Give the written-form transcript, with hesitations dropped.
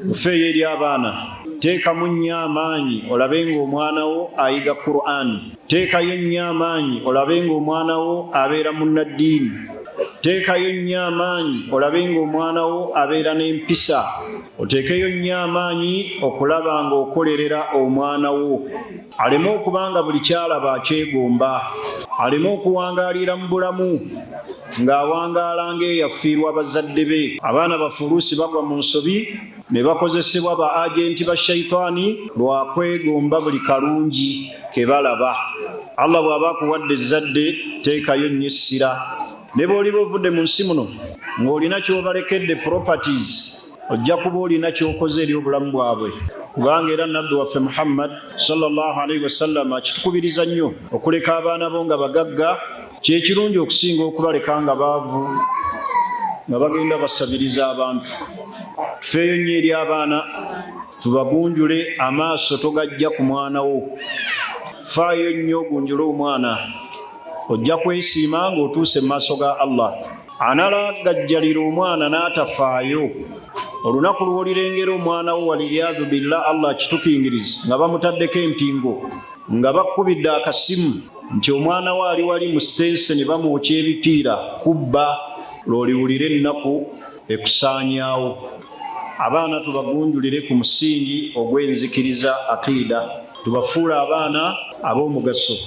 Mufeeyo eri abaana. Teekamu nnyo amaanyi olabe ng'omwana wo ayiga Qur'an. Teekayo nnyo amaanyi olabe ng'omwana wo abeera munnaddiini. Teekayo nnyo amaanyi olabe ng'omwana wo abeera n'empisa. Oteekeyo nnyo amaanyi okulaba ng'okolerera omwana wo. Aleme okuba nga buli kyalaba akyegomba. Aleme okuwangaalira mu bulamu ng'awangaala ng'eyafiirwa bazadde be. Abaana bafuluusi bagwa mu nsobi ne bakozesebwa ba agenti ba shayitaani lwa kwegomba buli kalungi ke balaba. Allah bw'aba akuwadde ezzadde teekayo nnyo essira. Ne bw'oliba ovudde mu nsi muno ng'olina ky'obalekedde properties, ojja kuba olina ky'okoze eri obulamu bwabwe. Kubanga era nnabbi waffe Muhammad sallallahu alaihi wasallam akitukubiriza nnyo okuleka abaana bo nga bagagga, kyekirungi okusinga okubaleka nga baavu nga bagenda basabiriza abantu. Tufeeyo nnyo eri abaana, tubagunjule, amaaso togajja ku mwana wo. Faayo nnyo ogunjule omwana, ojja kwesiima ng'otuuse mu maaso ga Allah. Analagajjalira omwana n'atafaayo, olunaku lw'olirengera omwana wo waliyadhu billah, Allah akitukingiriza, nga bamutaddeko empingo, nga bakubidde akasimu nti omwana we ali wali mu sitenseni bamwokya ebipiira, kubba, lw'oliwulira ennaku ekusaanyaawo. Abaana tubagunjulire ku musingi ogw'enzikiriza akiida, tubafuule abaana ab'omugaso.